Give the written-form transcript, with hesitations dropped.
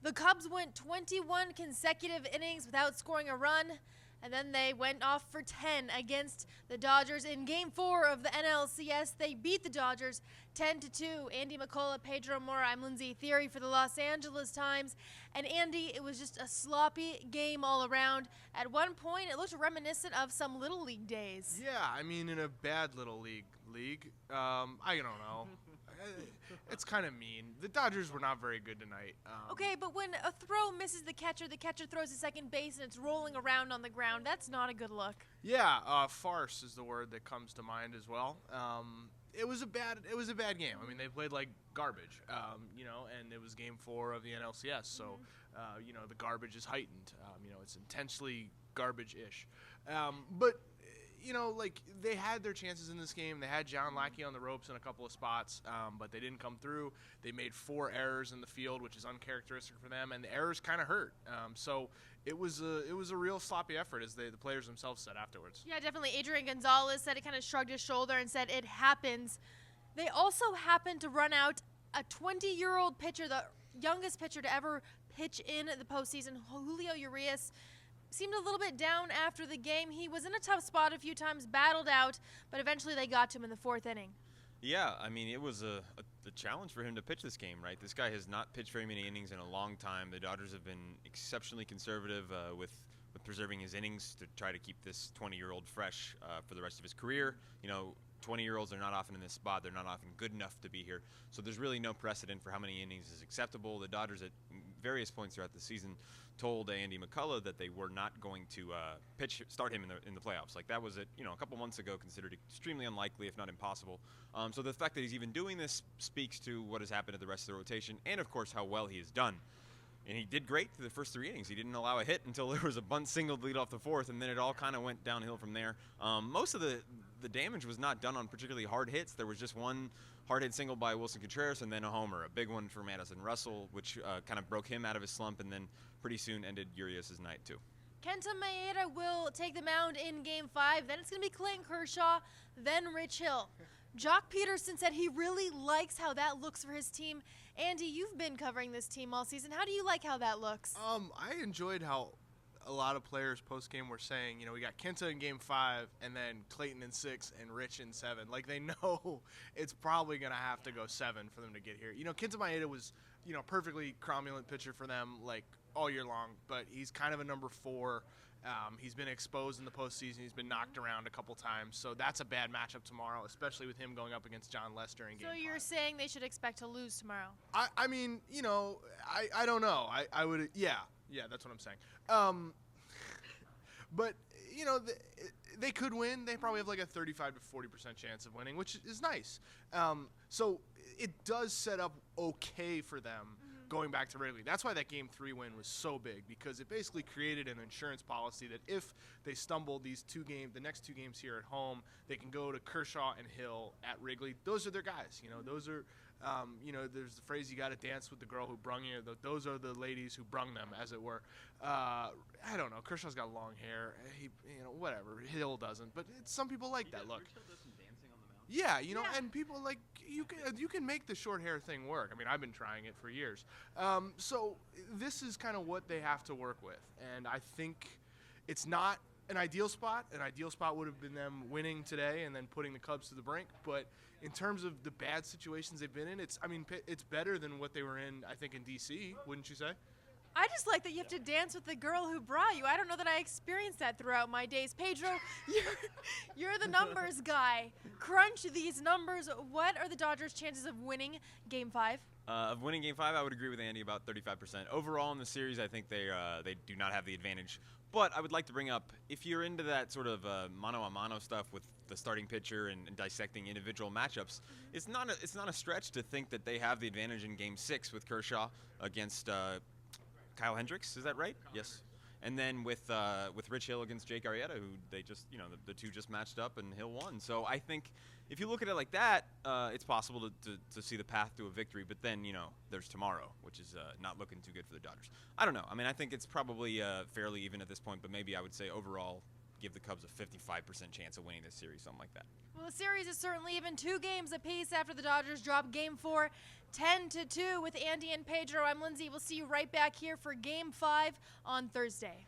The Cubs went 21 consecutive innings without scoring a run, and then they went off for 10 against the Dodgers in Game 4 of the NLCS. They beat the Dodgers 10-2. Andy McCullough, Pedro Mora, I'm Lindsay Theory for the Los Angeles Times. And Andy, it was just a sloppy game all around. At one point, it looked reminiscent of some Little League days. Yeah, I mean, in a bad Little League. I don't know. It's kind of mean. The Dodgers were not very good tonight. Okay, but when a throw misses the catcher throws to second base and it's rolling around on the ground, that's not a good look. Yeah, farce is the word that comes to mind as well. It was a bad game. I mean, they played like garbage, and it was Game 4 of the NLCS, so the garbage is heightened. It's intensely garbage-ish, but. They had their chances in this game. They had John Lackey on the ropes in a couple of spots, but they didn't come through. They made 4 errors in the field, which is uncharacteristic for them, and the errors kind of hurt. So it was a real sloppy effort, as the players themselves said afterwards. Yeah, definitely. Adrian Gonzalez said, he kind of shrugged his shoulder and said, it happens. They also happened to run out a 20-year-old pitcher, the youngest pitcher to ever pitch in the postseason, Julio Urias. Seemed a little bit down after the game. He was in a tough spot a few times, battled out, but eventually they got to him in the 4th inning. Yeah, I mean, it was a challenge for him to pitch this game, right? This guy has not pitched very many innings in a long time. The Dodgers have been exceptionally conservative with preserving his innings to try to keep this 20-year-old fresh for the rest of his career. 20-year-olds are not often in this spot. They're not often good enough to be here. So there's really no precedent for how many innings is acceptable. The Dodgers at various points throughout the season told Andy McCullough that they were not going to start him in the playoffs. Like, that was a couple months ago considered extremely unlikely, if not impossible. So the fact that he's even doing this speaks to what has happened to the rest of the rotation and, of course, how well he has done. And he did great through the first 3 innings. He didn't allow a hit until there was a bunt single to lead off the 4th, and then it all kind of went downhill from there. Most of the damage was not done on particularly hard hits. There was just one hard hit single by Wilson Contreras and then a homer, a big one for Madison Russell, which kind of broke him out of his slump and then pretty soon ended Urias' night too. Kenta Maeda will take the mound in Game 5. Then it's going to be Clayton Kershaw, then Rich Hill. Jock Peterson said he really likes how that looks for his team. Andy, you've been covering this team all season. How do you like how that looks? I enjoyed how a lot of players post-game were saying, we got Kenta in Game 5 and then Clayton in 6 and Rich in 7. Like, they know it's probably going to have to go 7 for them to get here. Kenta Maeda was, perfectly cromulent pitcher for them, like, all year long, but he's kind of a number 4. He's been exposed in the postseason. He's been knocked around a couple times, so that's a bad matchup tomorrow, especially with him going up against John Lester in Game 5. So you're saying they should expect to lose tomorrow? I mean, I don't know. I would, yeah, that's what I'm saying. But they could win. They probably have like a 35 to 40% chance of winning, which is nice. So it does set up okay for them. Going back to Wrigley. That's why that Game 3 win was so big, because it basically created an insurance policy that if they stumble the next 2 games here at home, they can go to Kershaw and Hill at Wrigley. Those are their guys. Those are, there's the phrase, you got to dance with the girl who brung you. Those are the ladies who brung them, as it were. I don't know. Kershaw's got long hair. Whatever. Hill doesn't. But some people like that look. Yeah, and people like you can make the short hair thing work. I mean, I've been trying it for years. So this is kind of what they have to work with, and I think it's not an ideal spot. An ideal spot would have been them winning today and then putting the Cubs to the brink. But in terms of the bad situations they've been in, it's better than what they were in, I think, in D.C., wouldn't you say? I just like that you have to dance with the girl who brought you. I don't know that I experienced that throughout my days. Pedro, you're the numbers guy. Crunch these numbers. What are the Dodgers' chances of winning Game 5? Of winning Game 5, I would agree with Andy about 35%. Overall in the series, I think they do not have the advantage. But I would like to bring up, if you're into that sort of mano-a-mano stuff with the starting pitcher and dissecting individual matchups, it's not a stretch to think that they have the advantage in Game 6 with Kershaw against Kyle Hendricks, is that right? Yes. And then with Rich Hill against Jake Arrieta, who they just, the two just matched up and Hill won. So I think if you look at it like that, it's possible to see the path to a victory. But then, there's tomorrow, which is not looking too good for the Dodgers. I don't know. I mean, I think it's probably fairly even at this point, but maybe I would say overall give the Cubs a 55% chance of winning this series, something like that. Well, the series is certainly even 2 games apiece after the Dodgers drop Game 4, 10-2 with Andy and Pedro. I'm Lindsay. We'll see you right back here for Game 5 on Thursday.